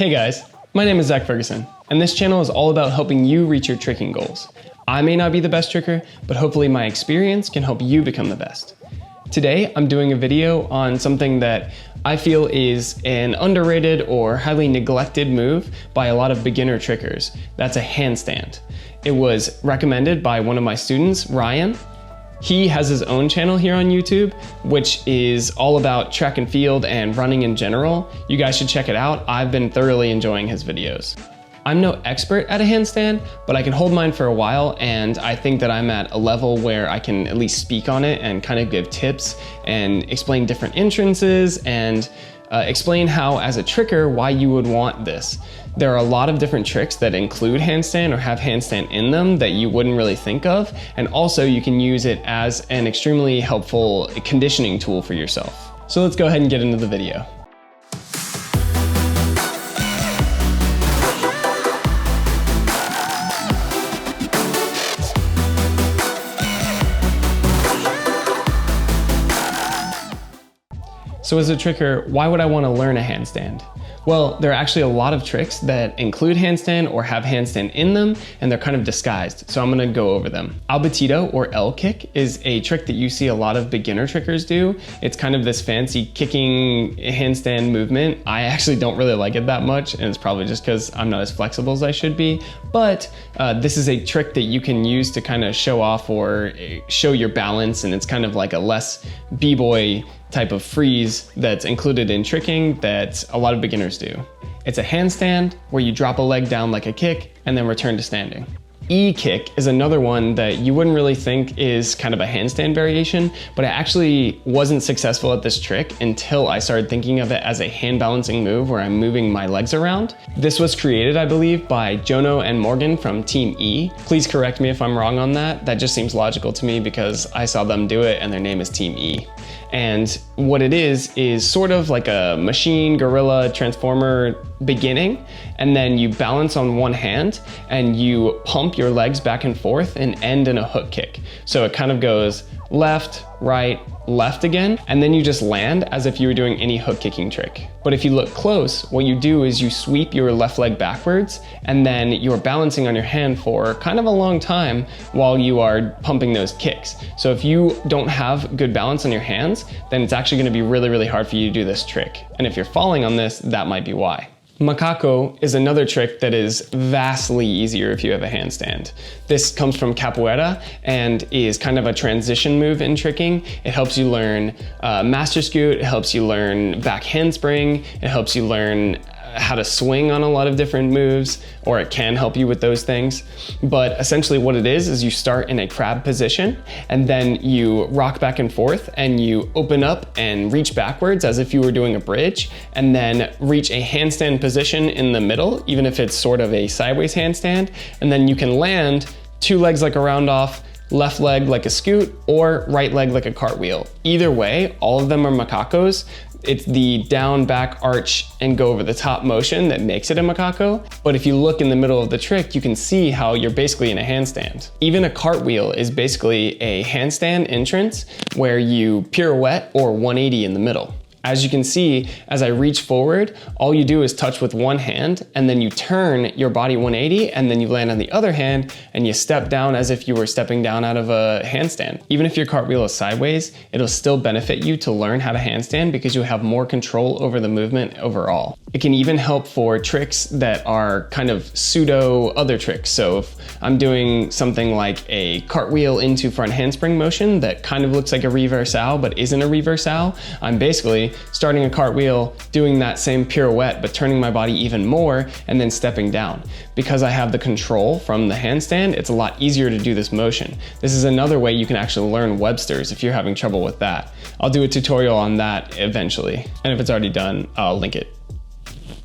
Hey guys, my name is Zach Ferguson, and this channel is all about helping you reach your tricking goals. I may not be the best tricker, but hopefully my experience can help you become the best. Today, I'm doing a video on something that I feel is an underrated or highly neglected move by a lot of beginner trickers. That's a handstand. It was recommended by one of my students, Ryan. He has his own channel here on YouTube, which is all about track and field and running in general. You guys should check it out. I've been thoroughly enjoying his videos. I'm no expert at a handstand, but I can hold mine for a while, and I think that I'm at a level where I can at least speak on it and kind of give tips and explain different entrances and explain how, as a tricker, why you would want this. There are a lot of different tricks that include handstand or have handstand in them that you wouldn't really think of, and also you can use it as an extremely helpful conditioning tool for yourself. So let's go ahead and get into the video. So as a tricker, why would I want to learn a handstand? Well, there are actually a lot of tricks that include handstand or have handstand in them, and they're kind of disguised, so I'm gonna go over them. Albetito or L kick is a trick that you see a lot of beginner trickers do. It's kind of this fancy kicking handstand movement. I actually don't really like it that much, and it's probably just because I'm not as flexible as I should be, but this is a trick that you can use to kind of show off or show your balance, and it's kind of like a less b-boy type of freeze that's included in tricking that a lot of beginners do. It's a handstand where you drop a leg down like a kick and then return to standing. E-kick is another one that you wouldn't really think is kind of a handstand variation, but I actually wasn't successful at this trick until I started thinking of it as a hand balancing move where I'm moving my legs around. This was created, I believe, by Jono and Morgan from Team E. Please correct me if I'm wrong on that. That just seems logical to me because I saw them do it and their name is Team E. And what it is sort of like a machine, gorilla, transformer beginning, and then you balance on one hand and you pump your legs back and forth and end in a hook kick. So it kind of goes left, right, left again, and then you just land as if you were doing any hook kicking trick. But if you look close, what you do is you sweep your left leg backwards, and then you're balancing on your hand for kind of a long time while you are pumping those kicks. So if you don't have good balance on your hands, then it's actually gonna be really, really hard for you to do this trick. And if you're falling on this, that might be why. Macaco is another trick that is vastly easier if you have a handstand. This comes from capoeira and is kind of a transition move in tricking. It helps you learn master scoot, it helps you learn back handspring, it helps you learn how to swing on a lot of different moves, or it can help you with those things. But essentially what it is you start in a crab position and then you rock back and forth and you open up and reach backwards as if you were doing a bridge, and then reach a handstand position in the middle, even if it's sort of a sideways handstand, and then you can land two legs like a round off, left leg like a scoot, or right leg like a cartwheel. Either way, all of them are macacos. It's the down, back, arch, and go over the top motion that makes it a macaco. But if you look in the middle of the trick, you can see how you're basically in a handstand. Even a cartwheel is basically a handstand entrance where you pirouette or 180 in the middle. As you can see, as I reach forward, all you do is touch with one hand, and then you turn your body 180, and then you land on the other hand, and you step down as if you were stepping down out of a handstand. Even if your cartwheel is sideways, it'll still benefit you to learn how to handstand because you have more control over the movement overall. It can even help for tricks that are kind of pseudo other tricks. So if I'm doing something like a cartwheel into front handspring motion that kind of looks like a reversal but isn't a reversal, I'm basically starting a cartwheel, doing that same pirouette, but turning my body even more and then stepping down. Because I have the control from the handstand, it's a lot easier to do this motion. This is another way you can actually learn Webster's if you're having trouble with that. I'll do a tutorial on that eventually. And if it's already done, I'll link it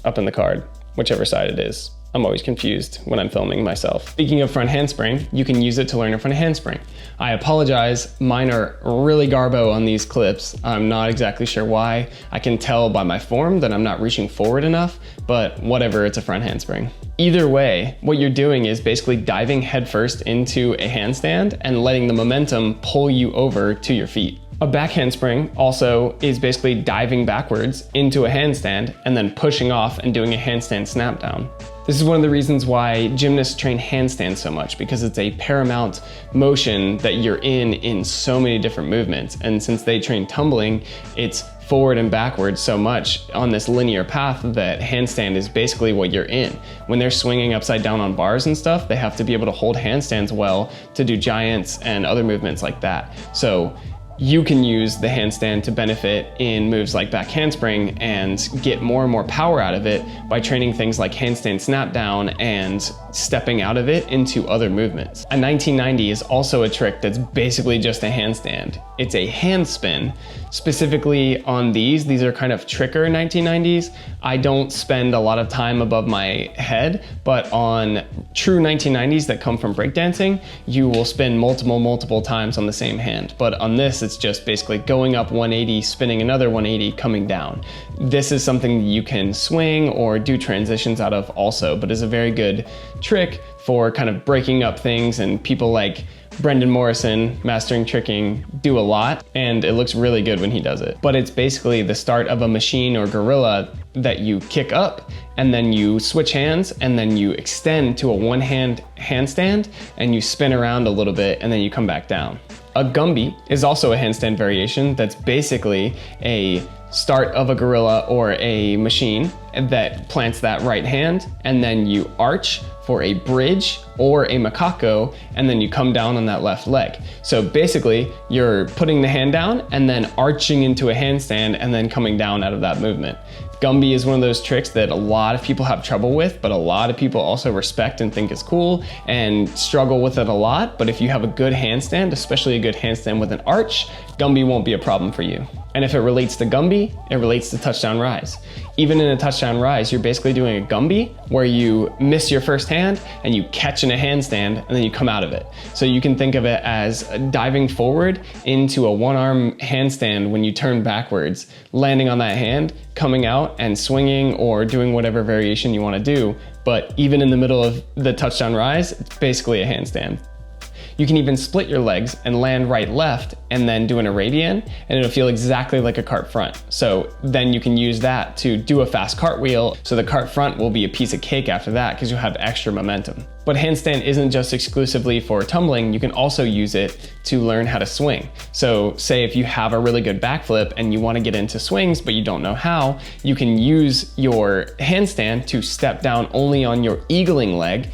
up in the card, whichever side it is. I'm always confused when I'm filming myself. Speaking of front handspring, you can use it to learn a front handspring. I apologize, mine are really garbo on these clips. I'm not exactly sure why. I can tell by my form that I'm not reaching forward enough, but whatever, it's a front handspring. Either way, what you're doing is basically diving headfirst into a handstand and letting the momentum pull you over to your feet. A back handspring also is basically diving backwards into a handstand and then pushing off and doing a handstand snap down. This is one of the reasons why gymnasts train handstand so much, because it's a paramount motion that you're in so many different movements. And since they train tumbling, it's forward and backwards so much on this linear path that handstand is basically what you're in. When they're swinging upside down on bars and stuff, they have to be able to hold handstands well to do giants and other movements like that. So you can use the handstand to benefit in moves like back handspring and get more and more power out of it by training things like handstand snap down and stepping out of it into other movements. A 1990 is also a trick that's basically just a handstand. It's a hand spin. Specifically on these are kind of tricker 1990s. I don't spend a lot of time above my head, but on true 1990s that come from breakdancing, you will spin multiple times on the same hand. But on this, it's just basically going up 180, spinning another 180, coming down. This is something you can swing or do transitions out of also, but is a very good trick for kind of breaking up things, and people like Brendan Morrison, Mastering Tricking, do a lot, and it looks really good when he does it. But it's basically the start of a machine or gorilla that you kick up, and then you switch hands, and then you extend to a one-hand handstand, and you spin around a little bit, and then you come back down. A Gumby is also a handstand variation that's basically a start of a gorilla or a machine that plants that right hand, and then you arch for a bridge or a macaco, and then you come down on that left leg. So basically, you're putting the hand down and then arching into a handstand and then coming down out of that movement. Gumby is one of those tricks that a lot of people have trouble with, but a lot of people also respect and think is cool and struggle with it a lot. But if you have a good handstand, especially a good handstand with an arch, Gumby won't be a problem for you. And if it relates to Gumby, it relates to touchdown rise. Even in a touchdown rise, you're basically doing a Gumby where you miss your first hand and you catch in a handstand and then you come out of it. So you can think of it as diving forward into a one-arm handstand when you turn backwards, landing on that hand, coming out and swinging or doing whatever variation you want to do. But even in the middle of the touchdown rise, it's basically a handstand. You can even split your legs and land right-left and then do an Arabian, and it'll feel exactly like a cart front. So then you can use that to do a fast cartwheel, so the cart front will be a piece of cake after that because you'll have extra momentum. But handstand isn't just exclusively for tumbling, you can also use it to learn how to swing. So say if you have a really good backflip and you want to get into swings but you don't know how, you can use your handstand to step down only on your eagling leg,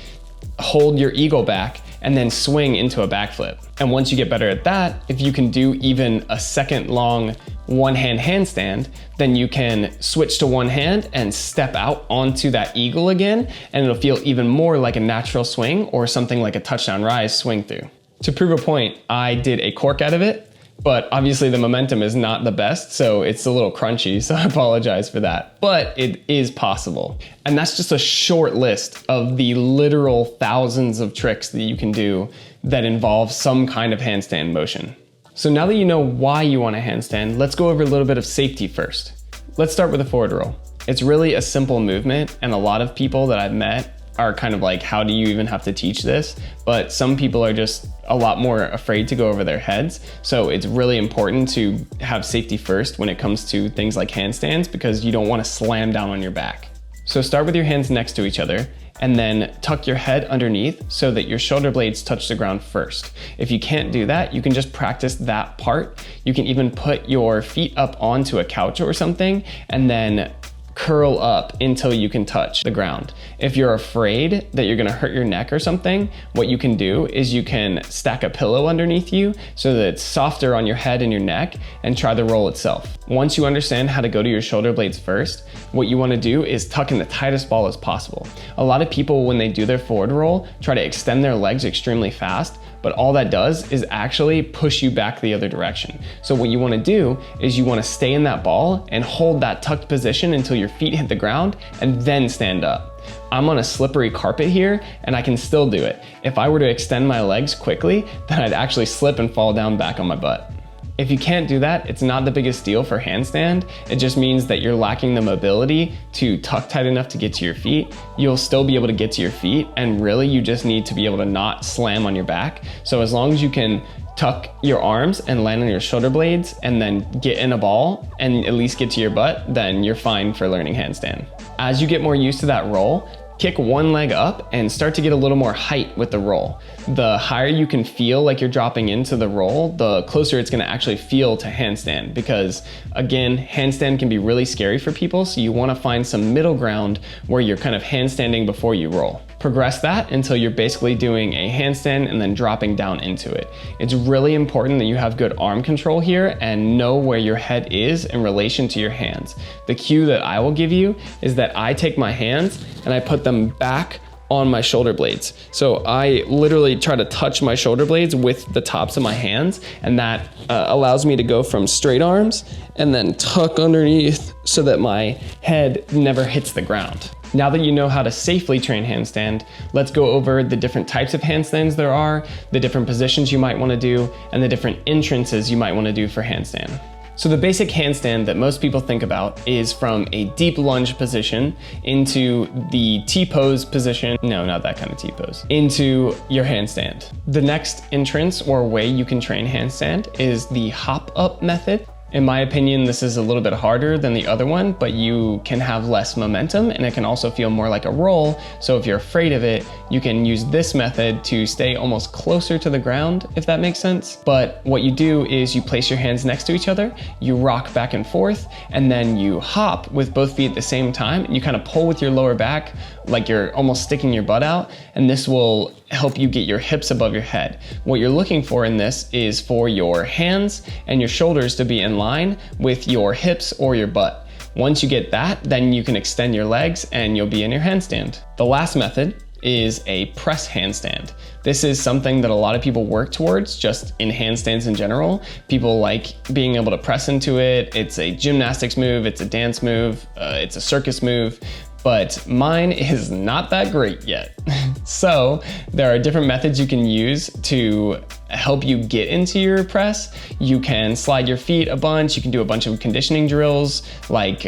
hold your eagle back, and then swing into a backflip. And once you get better at that, if you can do even a second long one-hand handstand, then you can switch to one hand and step out onto that eagle again, and it'll feel even more like a natural swing or something like a touchdown rise swing through. To prove a point, I did a cork out of it, but obviously the momentum is not the best, so it's a little crunchy, so I apologize for that. But it is possible. And that's just a short list of the literal thousands of tricks that you can do that involve some kind of handstand motion. So now that you know why you want a handstand, let's go over a little bit of safety first. Let's start with a forward roll. It's really a simple movement, and a lot of people that I've met are kind of like, how do you even have to teach this? But some people are just a lot more afraid to go over their heads. So it's really important to have safety first when it comes to things like handstands, because you don't want to slam down on your back. So start with your hands next to each other and then tuck your head underneath so that your shoulder blades touch the ground first. If you can't do that, you can just practice that part. You can even put your feet up onto a couch or something and then curl up until you can touch the ground. If you're afraid that you're gonna hurt your neck or something, what you can do is you can stack a pillow underneath you so that it's softer on your head and your neck, and try the roll itself. Once you understand how to go to your shoulder blades first, what you wanna do is tuck in the tightest ball as possible. A lot of people, when they do their forward roll, try to extend their legs extremely fast, but all that does is actually push you back the other direction. So what you wanna do is you wanna stay in that ball and hold that tucked position until your feet hit the ground and then stand up. I'm on a slippery carpet here and I can still do it. If I were to extend my legs quickly, then I'd actually slip and fall down back on my butt. If you can't do that, it's not the biggest deal for handstand. It just means that you're lacking the mobility to tuck tight enough to get to your feet. You'll still be able to get to your feet, and really you just need to be able to not slam on your back. So as long as you can tuck your arms and land on your shoulder blades and then get in a ball and at least get to your butt, then you're fine for learning handstand. As you get more used to that roll, kick one leg up and start to get a little more height with the roll. The higher you can feel like you're dropping into the roll, the closer it's gonna actually feel to handstand, because again, handstand can be really scary for people, so you wanna find some middle ground where you're kind of handstanding before you roll. Progress that until you're basically doing a handstand and then dropping down into it. It's really important that you have good arm control here and know where your head is in relation to your hands. The cue that I will give you is that I take my hands and I put them back on my shoulder blades. So I literally try to touch my shoulder blades with the tops of my hands, and that allows me to go from straight arms and then tuck underneath so that my head never hits the ground. Now that you know how to safely train handstand, let's go over the different types of handstands there are, the different positions you might want to do, and the different entrances you might want to do for handstand. So the basic handstand that most people think about is from a deep lunge position into the T-pose position. No, not that kind of T-pose. Into your handstand. The next entrance or way you can train handstand is the hop up method. In my opinion, this is a little bit harder than the other one, but you can have less momentum and it can also feel more like a roll. So if you're afraid of it, you can use this method to stay almost closer to the ground, if that makes sense. But what you do is you place your hands next to each other, you rock back and forth, and then you hop with both feet at the same time. And you kind of pull with your lower back like you're almost sticking your butt out, and this will help you get your hips above your head. What you're looking for in this is for your hands and your shoulders to be in line with your hips or your butt. Once you get that, then you can extend your legs and you'll be in your handstand. The last method is a press handstand. This is something that a lot of people work towards just in handstands in general. People like being able to press into it. It's a gymnastics move, it's a dance move, it's a circus move, but mine is not that great yet. So there are different methods you can use to help you get into your press. You can slide your feet a bunch, you can do a bunch of conditioning drills like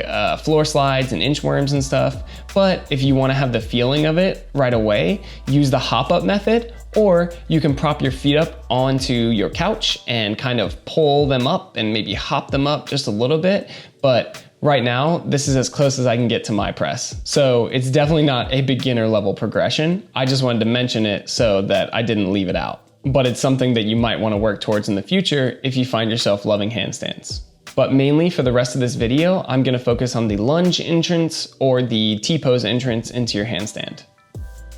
floor slides and inchworms and stuff. But if you want to have the feeling of it right away, use the hop up method, or you can prop your feet up onto your couch and kind of pull them up and maybe hop them up just a little bit. But right now, this is as close as I can get to my press. So it's definitely not a beginner level progression. I just wanted to mention it so that I didn't leave it out. But it's something that you might want to work towards in the future if you find yourself loving handstands. But mainly for the rest of this video, I'm going to focus on the lunge entrance or the T-pose entrance into your handstand.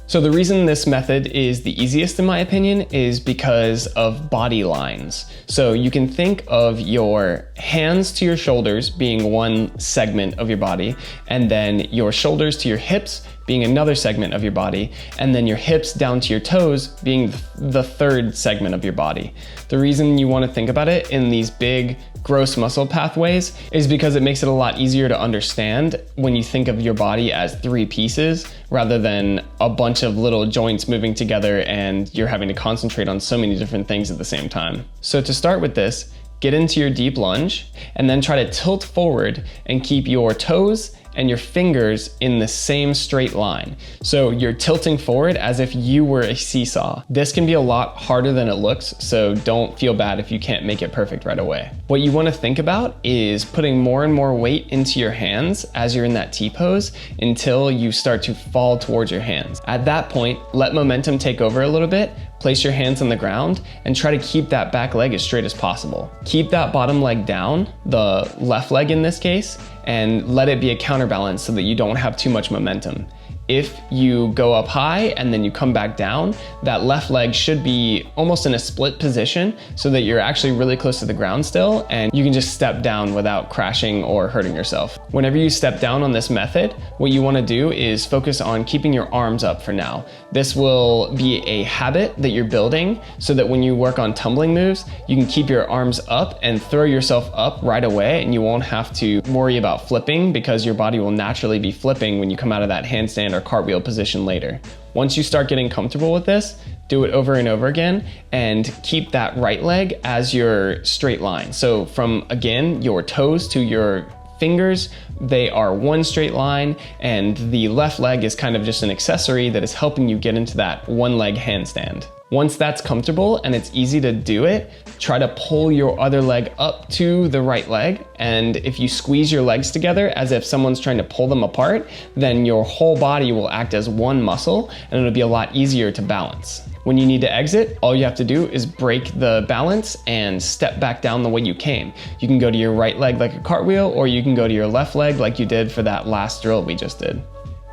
So the reason this method is the easiest in my opinion is because of body lines. So you can think of your hands to your shoulders being one segment of your body, and then your shoulders to your hips being another segment of your body, and then your hips down to your toes being the third segment of your body. The reason you want to think about it in these big gross muscle pathways is because it makes it a lot easier to understand when you think of your body as three pieces rather than a bunch of little joints moving together and you're having to concentrate on so many different things at the same time. So to start with this, get into your deep lunge and then try to tilt forward and keep your toes and your fingers in the same straight line. So you're tilting forward as if you were a seesaw. This can be a lot harder than it looks, so don't feel bad if you can't make it perfect right away. What you wanna think about is putting more and more weight into your hands as you're in that T-pose until you start to fall towards your hands. At that point, let momentum take over a little bit, place your hands on the ground, and try to keep that back leg as straight as possible. Keep that bottom leg down, the left leg in this case, and let it be a counterbalance so that you don't have too much momentum. If you go up high and then you come back down, that left leg should be almost in a split position so that you're actually really close to the ground still and you can just step down without crashing or hurting yourself. Whenever you step down on this method, what you want to do is focus on keeping your arms up for now. This will be a habit that you're building so that when you work on tumbling moves, you can keep your arms up and throw yourself up right away, and you won't have to worry about flipping because your body will naturally be flipping when you come out of that handstand or cartwheel position later. Once you start getting comfortable with this, do it over and over again and keep that right leg as your straight line. So from, again, your toes to your fingers, they are one straight line, and the left leg is kind of just an accessory that is helping you get into that one leg handstand. Once that's comfortable and it's easy to do it, try to pull your other leg up to the right leg. And if you squeeze your legs together as if someone's trying to pull them apart, then your whole body will act as one muscle and it'll be a lot easier to balance. When you need to exit, all you have to do is break the balance and step back down the way you came. You can go to your right leg like a cartwheel, or you can go to your left leg like you did for that last drill we just did.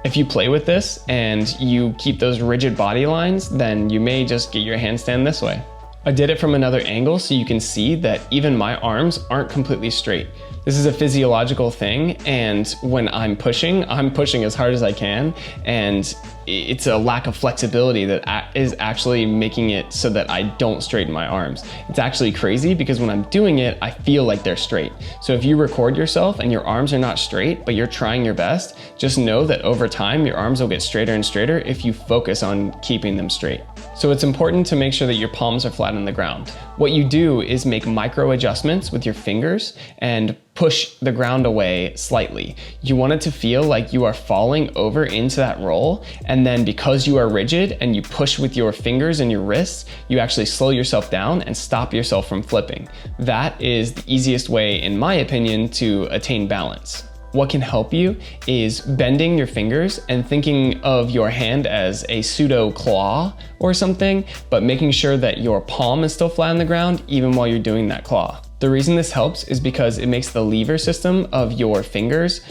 If you play with this and you keep those rigid body lines, then you may just get your handstand this way. I did it from another angle so you can see that even my arms aren't completely straight. This is a physiological thing, and when I'm pushing as hard as I can, and it's a lack of flexibility that is actually making it so that I don't straighten my arms. It's actually crazy because when I'm doing it, I feel like they're straight. So if you record yourself and your arms are not straight, but you're trying your best, just know that over time, your arms will get straighter and straighter if you focus on keeping them straight. So it's important to make sure that your palms are flat on the ground. What you do is make micro adjustments with your fingers and push the ground away slightly. You want it to feel like you are falling over into that roll, and then because you are rigid and you push with your fingers and your wrists, you actually slow yourself down and stop yourself from flipping. That is the easiest way, in my opinion, to attain balance. What can help you is bending your fingers and thinking of your hand as a pseudo claw or something, but making sure that your palm is still flat on the ground even while you're doing that claw. The reason this helps is because it makes the lever system of your fingers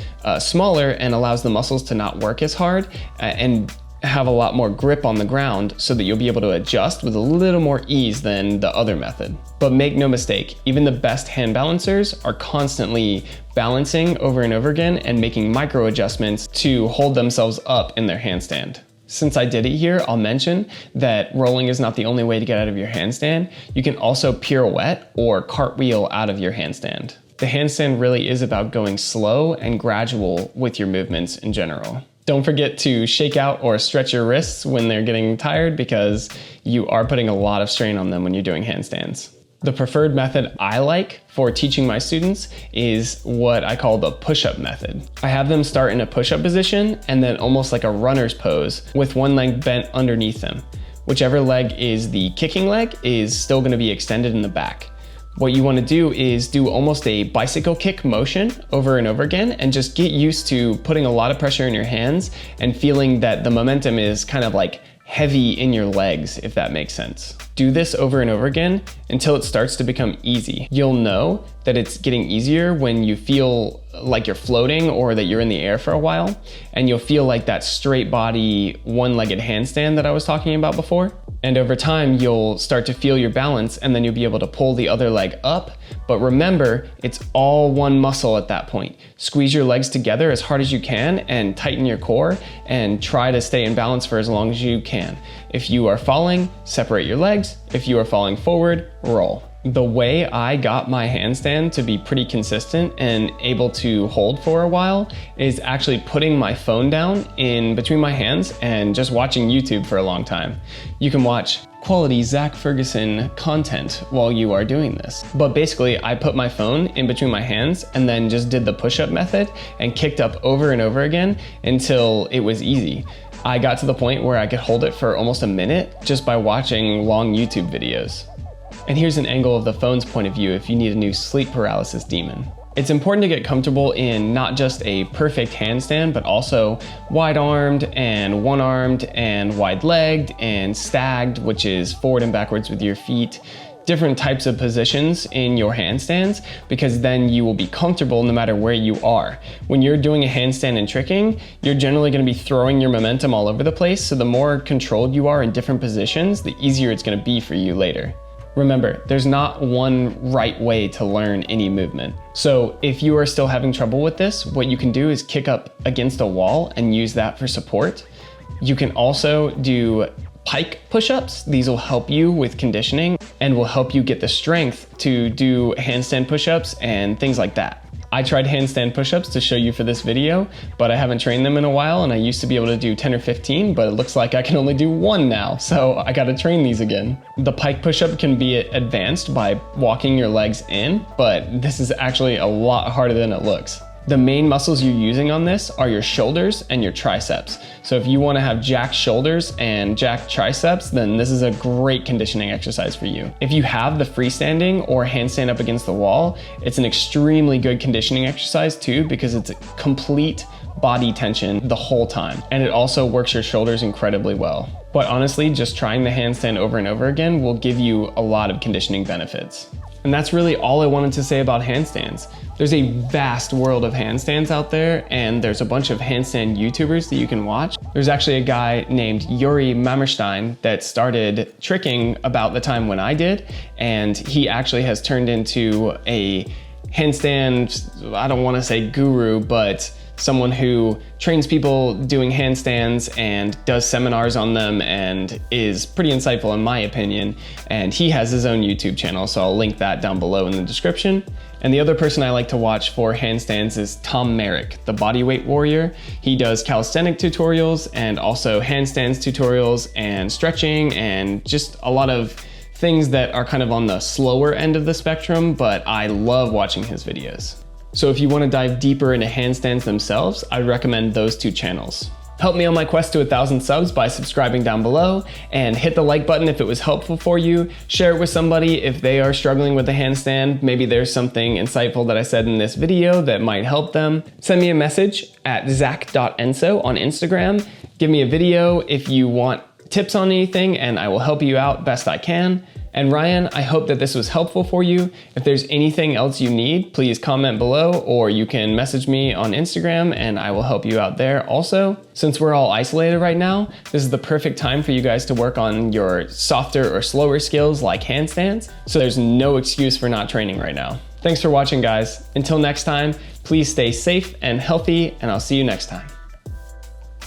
smaller and allows the muscles to not work as hard and have a lot more grip on the ground so that you'll be able to adjust with a little more ease than the other method. But make no mistake, even the best hand balancers are constantly balancing over and over again and making micro adjustments to hold themselves up in their handstand. Since I did it here, I'll mention that rolling is not the only way to get out of your handstand. You can also pirouette or cartwheel out of your handstand. The handstand really is about going slow and gradual with your movements in general. Don't forget to shake out or stretch your wrists when they're getting tired because you are putting a lot of strain on them when you're doing handstands. The preferred method I like for teaching my students is what I call the push-up method. I have them start in a push-up position and then almost like a runner's pose with one leg bent underneath them. Whichever leg is the kicking leg is still going to be extended in the back. What you want to do is do almost a bicycle kick motion over and over again and just get used to putting a lot of pressure in your hands and feeling that the momentum is kind of like heavy in your legs, if that makes sense. Do this over and over again until it starts to become easy. You'll know that it's getting easier when you feel like you're floating or that you're in the air for a while, and you'll feel like that straight body, one-legged handstand that I was talking about before. And over time, you'll start to feel your balance and then you'll be able to pull the other leg up. But remember, it's all one muscle at that point. Squeeze your legs together as hard as you can and tighten your core and try to stay in balance for as long as you can. If you are falling, separate your legs. If you are falling forward, roll. The way I got my handstand to be pretty consistent and able to hold for a while is actually putting my phone down in between my hands and just watching YouTube for a long time. You can watch quality Zach Ferguson content while you are doing this. But basically, I put my phone in between my hands and then just did the push-up method and kicked up over and over again until it was easy. I got to the point where I could hold it for almost a minute just by watching long YouTube videos. And here's an angle of the phone's point of view if you need a new sleep paralysis demon. It's important to get comfortable in not just a perfect handstand, but also wide-armed and one-armed and wide-legged and stagged, which is forward and backwards with your feet. Different types of positions in your handstands, because then you will be comfortable no matter where you are. When you're doing a handstand and tricking, you're generally going to be throwing your momentum all over the place, so the more controlled you are in different positions, the easier it's going to be for you later. Remember, there's not one right way to learn any movement. So if you are still having trouble with this, what you can do is kick up against a wall and use that for support. You can also do pike push-ups. These will help you with conditioning and will help you get the strength to do handstand push-ups and things like that. I tried handstand push-ups to show you for this video, but I haven't trained them in a while, and I used to be able to do 10 or 15, but it looks like I can only do 1 now, so I gotta train these again. The pike push-up can be advanced by walking your legs in, but this is actually a lot harder than it looks. The main muscles you're using on this are your shoulders and your triceps. So if you want to have jacked shoulders and jacked triceps, then this is a great conditioning exercise for you. If you have the freestanding or handstand up against the wall, it's an extremely good conditioning exercise too, because it's a complete body tension the whole time. And it also works your shoulders incredibly well. But honestly, just trying the handstand over and over again will give you a lot of conditioning benefits. And that's really all I wanted to say about handstands. There's a vast world of handstands out there, and there's a bunch of handstand YouTubers that you can watch. There's actually a guy named Yuri Mamerstein that started tricking about the time when I did, and he actually has turned into a handstand, I don't want to say guru, but someone who trains people doing handstands and does seminars on them and is pretty insightful in my opinion. And he has his own YouTube channel, so I'll link that down below in the description. And the other person I like to watch for handstands is Tom Merrick, the bodyweight warrior. He does calisthenic tutorials and also handstands tutorials and stretching and just a lot of things that are kind of on the slower end of the spectrum, but I love watching his videos. So if you want to dive deeper into handstands themselves, I recommend those two channels. Help me on my quest to 1,000 subs by subscribing down below, and hit the like button if it was helpful for you. Share it with somebody if they are struggling with a handstand. Maybe there's something insightful that I said in this video that might help them. Send me a message at zach.enso on Instagram. Give me a video if you want tips on anything, and I will help you out best I can. And Ryan, I hope that this was helpful for you. If there's anything else you need, please comment below, or you can message me on Instagram and I will help you out there also. Since we're all isolated right now, this is the perfect time for you guys to work on your softer or slower skills like handstands. So there's no excuse for not training right now. Thanks for watching, guys. Until next time, please stay safe and healthy, and I'll see you next time.